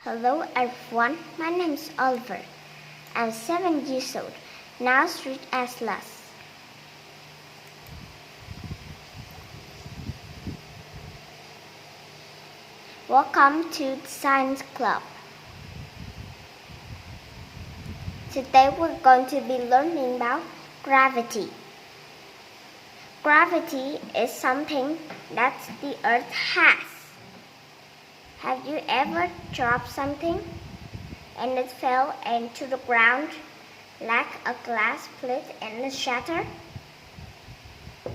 Hello everyone, my name is Oliver. I'm 7 years old, now read Acellus. Welcome to the Science Club. Today we're going to be learning about gravity. Gravity is something that the Earth has. Have you ever dropped something and it fell into the ground like a glass plate and it shattered?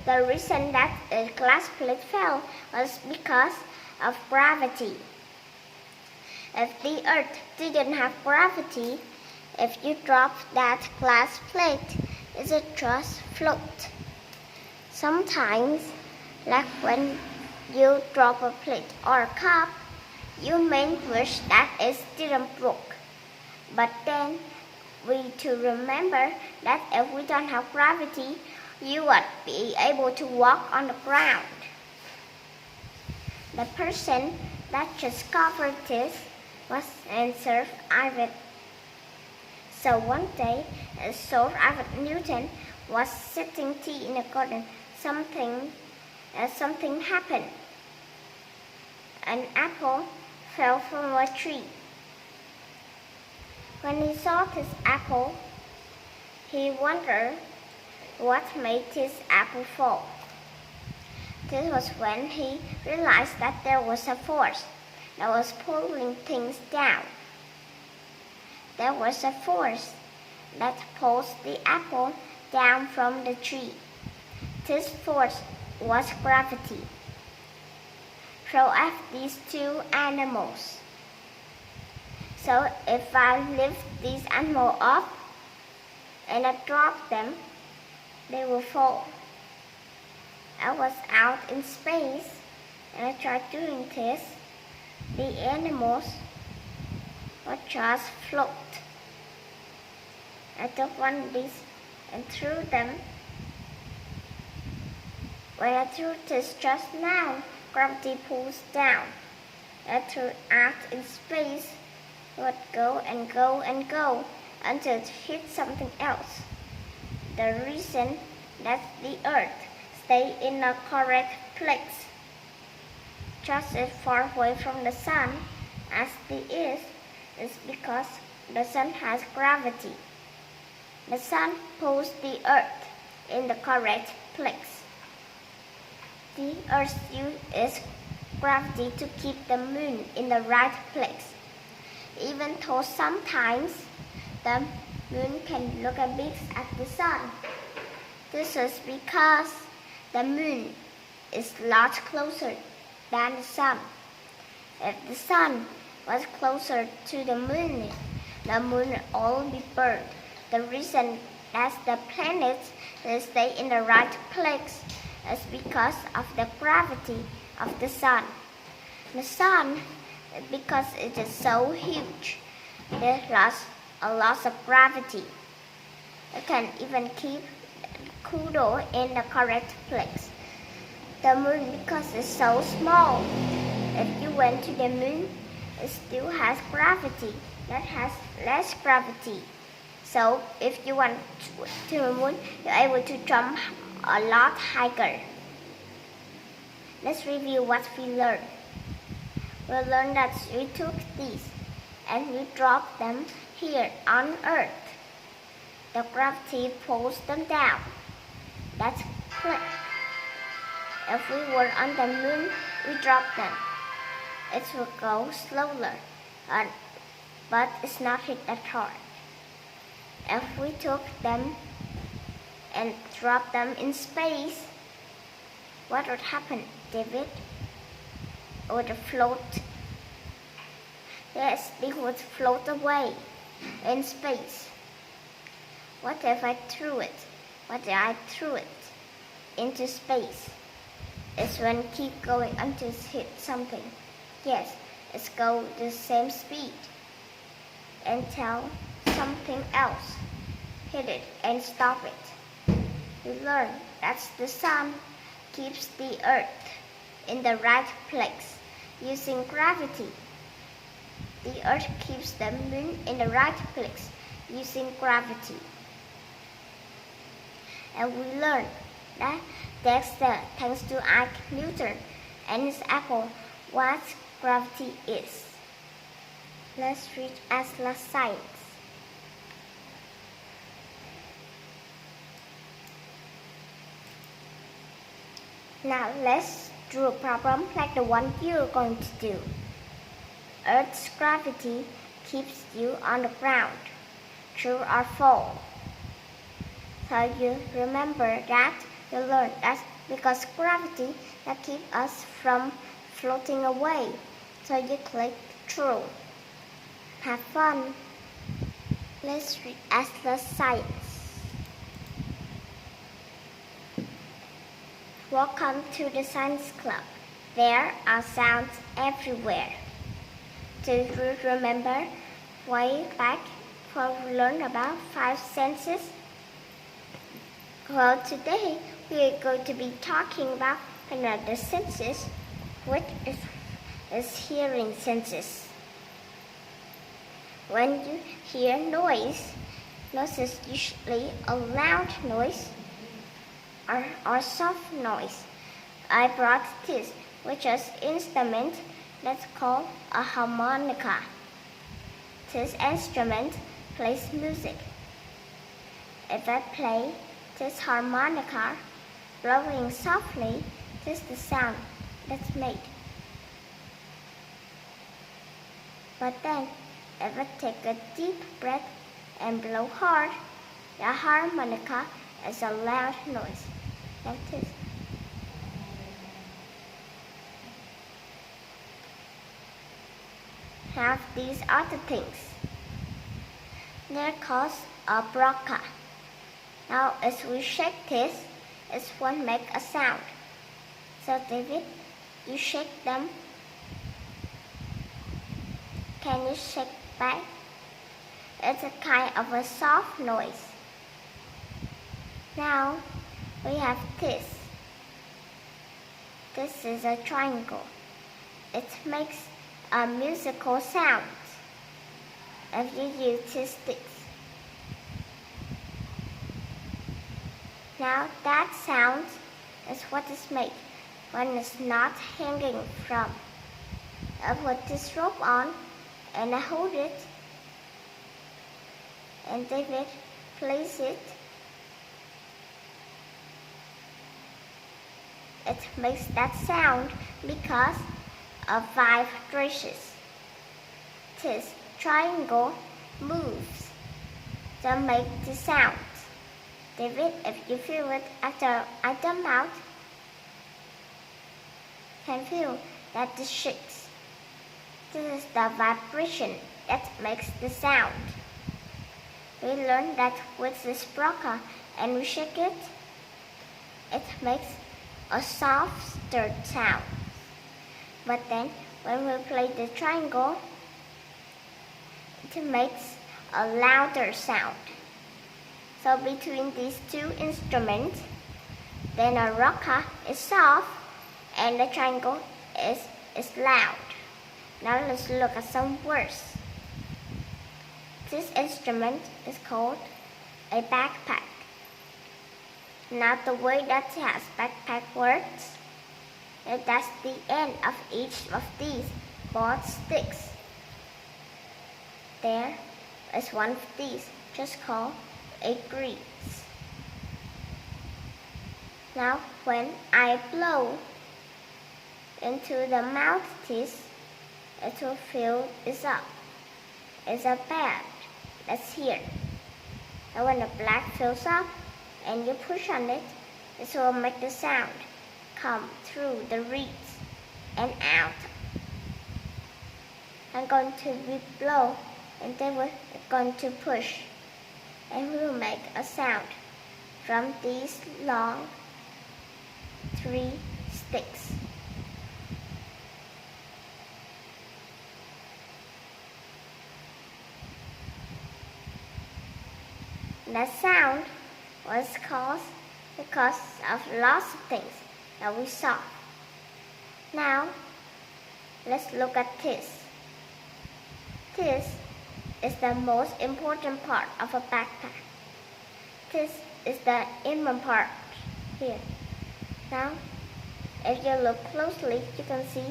The reason that a glass plate fell was because of gravity. If the Earth didn't have gravity, if you drop that glass plate, it would just float. Sometimes, like when you drop a plate or a cup, you may wish that it didn't broke. But then we to remember that if we don't have gravity, you would be able to walk on the ground. The person that discovered this was Sir Isaac. So one day, Sir Isaac Newton was sipping tea in a garden. Something happened. An apple fell from a tree. When he saw this apple, he wondered what made this apple fall. This was when he realized that there was a force that was pulling things down. There was a force that pulls the apple down from the tree. This force was gravity. So I have these two animals. So if I lift these animals up and I drop them, they will fall. I was out in space and I tried doing this. The animals would just float. I took one of these and threw them. When I threw this just now, gravity pulls down. I threw it out in space. It would go and go and go until it hit something else. The reason that the Earth stays in a correct place, just as far away from the Sun as it is because the Sun has gravity. The Sun pulls the Earth in the correct place. The Earth uses gravity to keep the Moon in the right place. Even though sometimes the Moon can look a bit at the Sun. This is because the Moon is a lot closer than the Sun. If the Sun was closer to the Moon would all be burned. The reason that the planets stay in the right place is because of the gravity of the Sun. The Sun, because it is so huge, there's a loss of gravity. It can even keep cool in the correct place. The Moon, because it's so small, if you went to the Moon, it still has gravity. That has less gravity. So if you went to the Moon, you're able to jump a lot higher. Let's review what we learned. We learned that we took these and we dropped them here on Earth. The gravity pulls them down. That's click. If we were on the Moon, we drop them. It will go slower, but it's not hit that hard. If we took them and dropped them in space, what would happen, David? It would float. Yes, they would float away in space. What if I threw it? What if I threw it into space? It's when it keep going until it hits something. Yes, it's go the same speed until something else hit it and stop it. We learn that the Sun keeps the Earth in the right place using gravity. the Earth keeps the Moon in the right place using gravity. And we learned that thanks to Isaac Newton and his apple what gravity is. Let's read Acellus Science. Now let's do a problem like the one you're going to do. Earth's gravity keeps you on the ground, true or false. So you remember that you learned that because gravity that keeps us from floating away. So you click true. Have fun. Let's read Acellus Science. Welcome to the Science Club. There are sounds everywhere. Do you remember way back when we learned about 5 senses? Well, today we are going to be talking about another senses, which is hearing senses. When you hear noise is usually a loud noise or soft noise. I brought this, which is instrument that's called a harmonica. This instrument plays music. If I play this harmonica, blowing softly, this is the sound that's made. But then, if I take a deep breath and blow hard, the harmonica is a loud noise, like this. Have these other things. They're called a broca. Now, as we shake this, it won't make a sound. So, David, you shake them. Can you shake back? It's a kind of a soft noise. Now, we have this. This is a triangle. It makes a musical sound if you use two sticks. Now that sound is what is made when it's not hanging from. I put this rope on and I hold it and David plays it. It makes that sound because of vibrations. This triangle moves to make the sound. David, if you feel it after I come out, can feel that it shakes. This is the vibration that makes the sound. We learned that with this broca and we shake it, it makes a softer sound. But then when we play the triangle, it makes a louder sound. So between these two instruments, then a broca is soft and the triangle is loud. Now let's look at some words. This instrument is called a backpack. Now the way that has backpack works is that's the end of each of these board sticks. There is one of these, just called a grease. Now when I blow into the mouthpiece, it will fill this up. It's a bag that's here. And when the black fills up and you push on it, it will make the sound come through the reeds and out. I'm going to blow and then we're going to push and we will make a sound from these long 3 sticks. That sound was caused because of lots of things that we saw. Now, let's look at this. This is the most important part of a backpack. This is the inner part here. Now, if you look closely, you can see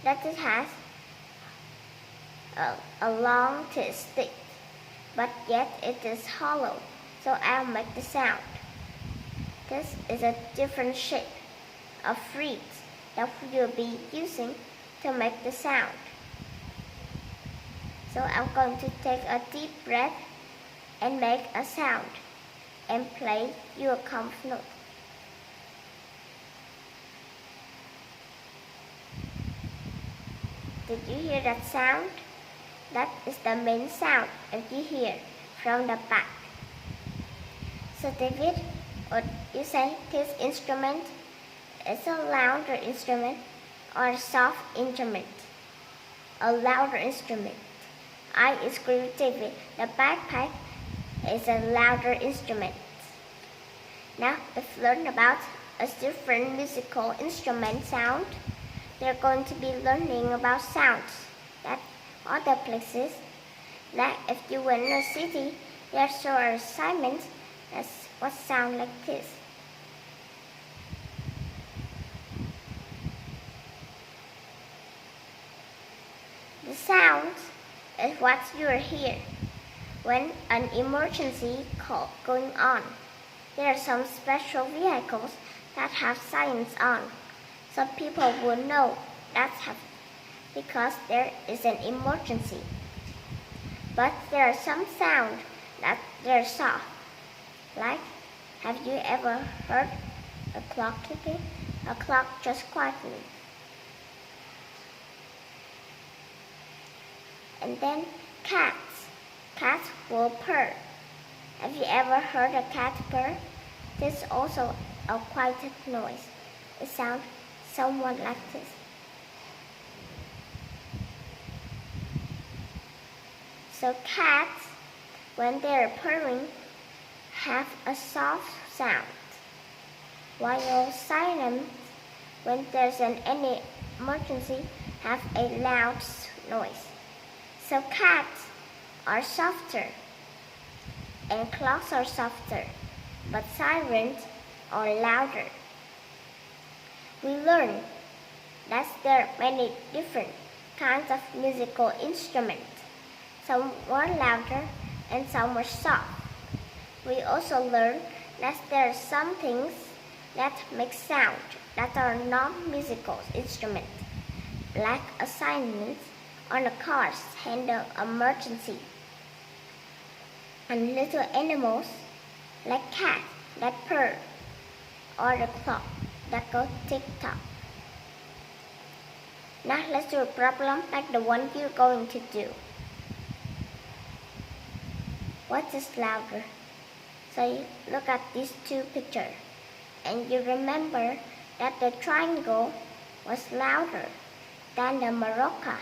that it has a long stick, but yet it is hollow, so I'll make the sound. This is a different shape of reed that we'll be using to make the sound. So I'm going to take a deep breath and make a sound and play your comp note. Did you hear that sound? That is the main sound if you hear from the back. So David, would you say this instrument is a louder instrument or a soft instrument? A louder instrument. I agree with David. The bagpipe is a louder instrument. Now we've learned about a different musical instrument sound. They're going to be learning about sounds that other places. Like if you were in a city, there's an assignment that what sound like this. The sound is what you hear when an emergency call going on. There are some special vehicles that have sirens on. Some people will know that's because there is an emergency. But there are some sounds that they're soft. Like, have you ever heard a clock ticking? A clock just quietly. And then cats. Cats will purr. Have you ever heard a cat purr? This is also a quiet noise. It sounds somewhat like this. So cats, when they're purring, have a soft sound, while sirens, when there's any emergency, have a loud noise. So cats are softer and clocks are softer, but sirens are louder. We learn that there are many different kinds of musical instruments. Some were louder and some were soft. We also learn that there are some things that make sound that are non-musical instruments, like assignments on the cars handle emergency, and little animals like cats that purr, or the clock that goes tick-tock. Now let's do a problem like the one you're going to do. What is louder? So you look at these two pictures and you remember that the triangle was louder than the maraca.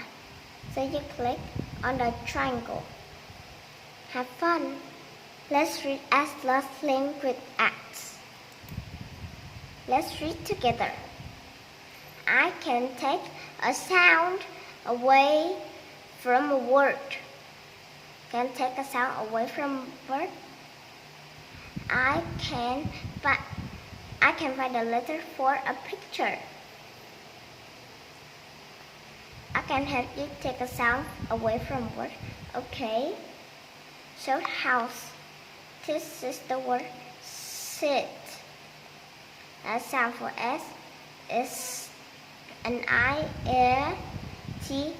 So you click on the triangle. Have fun. Let's read Acellus link with acts. Let's read together. I can take a sound away from a word. Can take a sound away from a word. I can find a letter for a picture. I can help you take a sound away from a word. Okay. So house. This is the word sit. A sound for S is an I-T.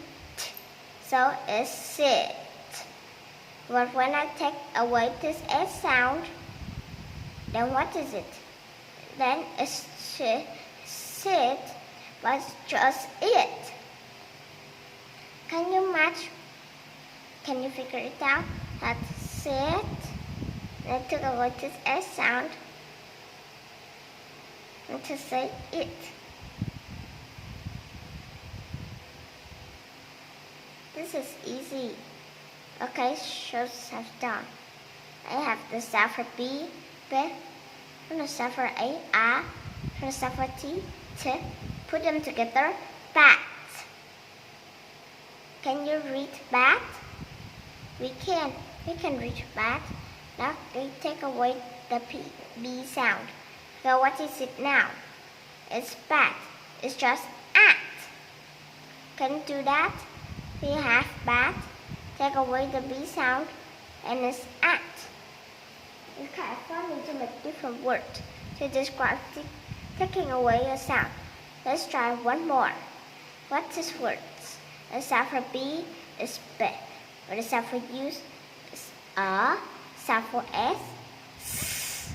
So it's sit. But when I take away this S sound, then what is it? Then it's sit, but it's just it. Can you match? Can you figure it out? That sit, and I took away this S sound, and to say it. This is easy. Okay, shows have done. I have the sound for B, B, and the sound for A, A, and the sound for T, T. Put them together, bat. Can you read bat? We can reach bat. Now we take away the B sound. So what is it now? It's bat. It's just at. Can you do that? We have bat. Take away the B sound, and it's at. It's kind of funny to make different words to describe taking away a sound. Let's try one more. What's this word? The sound for B is B. But the sound for U is A. Sound for S.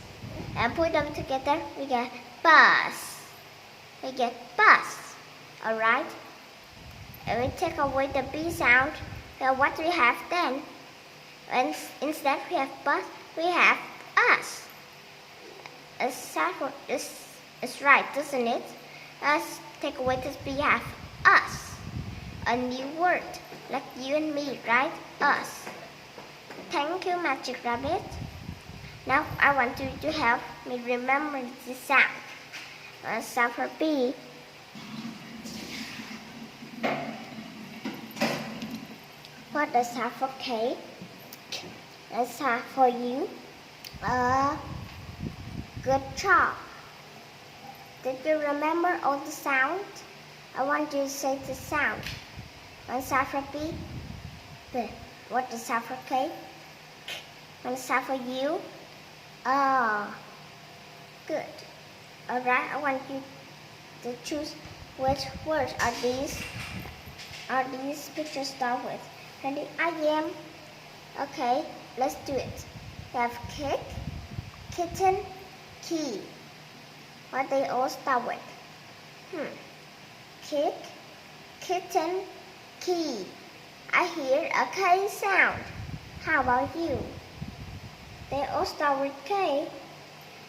And put them together, we get bus. We get bus. Alright? And we take away the B sound. So what we have then? And instead we have bus, we have us. A sound for this is right, doesn't it? Let's take away this B, have us. A new word, like you and me, right? Us. Thank you, Magic Rabbit. Now I want you to help me remember the sound. Sound for B. What the sound for K? The sound for U. Good job. Did you remember all the sound? I want you to say the sound. One sound for B. B. What the sound for K? One sound for U. Good. Alright, I want you to choose which words are these pictures start with. Ready? I am. Okay, let's do it. We have kick, kitten, key. What they all start with? Kick, kitten, key. I hear a K sound. How about you? They all start with K.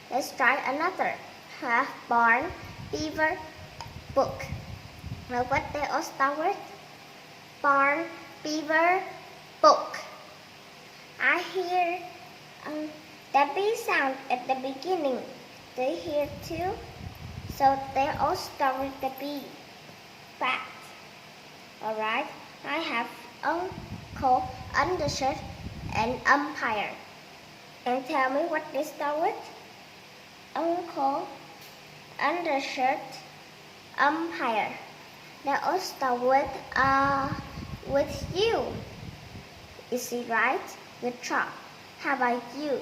Let's try another. Have barn, beaver, book. Now what they all start with? Barn, beaver, book. I hear the B sound at the beginning. They hear too. So they all start with the B. Bat. Alright. I have uncle, undershirt, and umpire. And tell me what they start with? Uncle, undershirt, umpire. They all start with you. Is it right? Good job. How about you?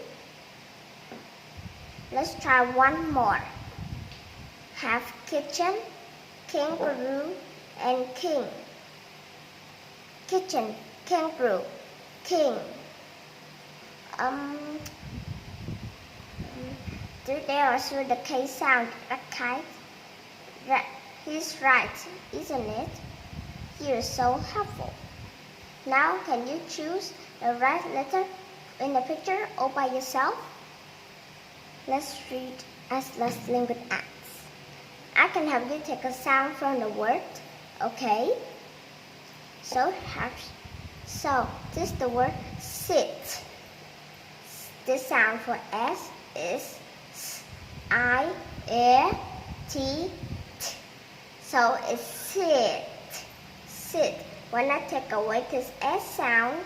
Let's try one more. Have kitchen, kangaroo, and king. Kitchen, kangaroo, king. Do they also the K sound, a kite? He's right, isn't it? You're so helpful. Now can you choose the right letter in the picture all by yourself? Let's read Acellus language acts. I can help you take a sound from the word, okay? So this is the word sit. The sound for S is I, T, T. So it's sit. Sit. When I take away this S sound,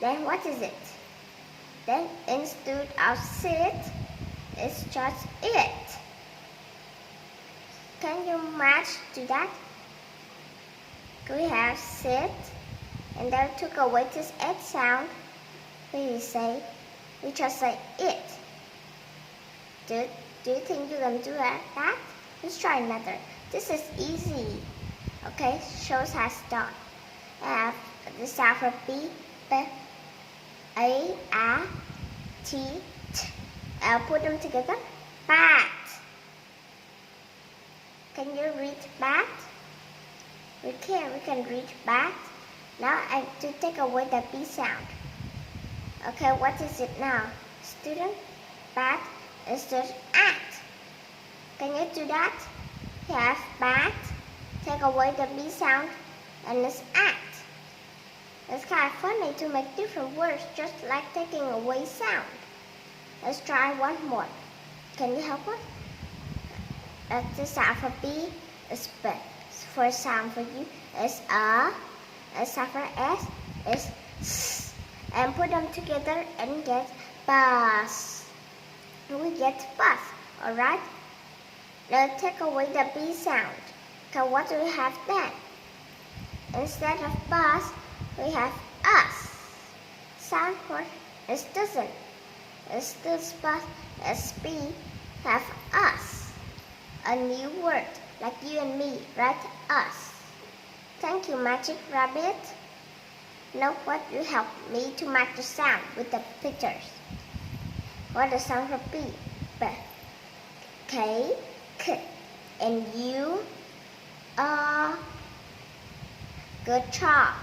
then what is it? Then instead of sit, it's just it. Can you match to that? We have sit, and then took away this S sound. We just say it. Do you think you can do that? Let's try another. This is easy. Okay, shows has done. I have the sound for B, A, T, T. I'll put them together. Bat. Can you read bat? We can read bat. Now I to take away the B sound. Okay, what is it now? Student, bat is just at. Can you do that? Have bat, take away the B sound, and it's at. It's kind of funny to make different words just like taking away sound. Let's try one more. Can you help us? The sound for B is B. For sound for U is A. The sound for S is S. and put them together and get bus. We get bus, alright? Now take away the B sound. So what do we have then? Instead of bus, we have us. Sound what? It doesn't. It's this bus, SB, have us. A new word, like you and me, right? Us. Thank you, Magic Rabbit. Now what will help me to match the sound with the pictures? What the sound for B? B, K, K, and U, good job.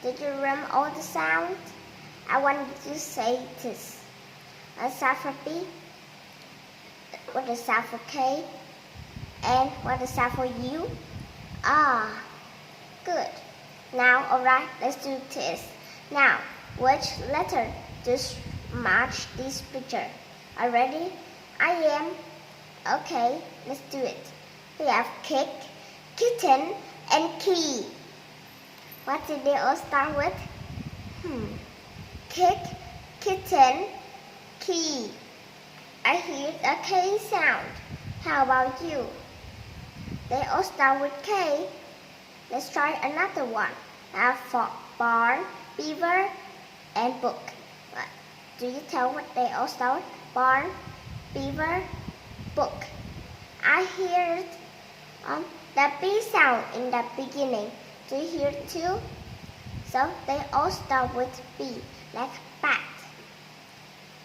Did you remember all the sounds? I want you to say this. A sound for B, what the sound for K, and what the sound for U? Good. Now, alright, let's do this. Now, which letter just match this picture? Are you ready? I am. Okay, let's do it. We have kick, kitten, and key. What did they all start with? Kick, kitten, key. I hear a K sound. How about you? They all start with K. Let's try another one. I have barn, beaver, and book. Do you tell what they all start with? Barn, beaver, book. I hear the B sound in the beginning. Do you hear it too? So they all start with B, like bat.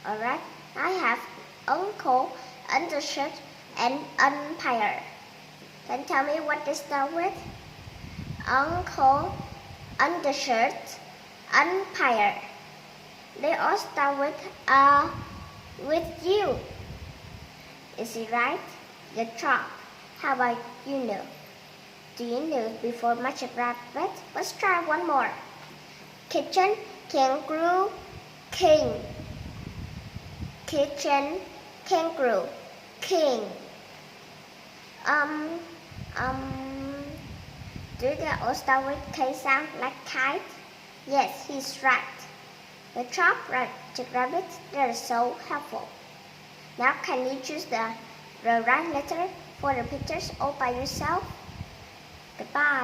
Alright, I have uncle, undershirt, and umpire. Can you tell me what they start with? Uncle, undershirt, umpire. They all start with you. Is it right? Good job. How about you know? Do you know before Magic Rabbit? Let's try one more. Kitchen, kangaroo, king. Kitchen, kangaroo, king. Do they all start with K sound like kite? Yes, he's right. The job, Magic Rabbit, they're so helpful. Now can you choose the right letter for the pictures all by yourself? Goodbye.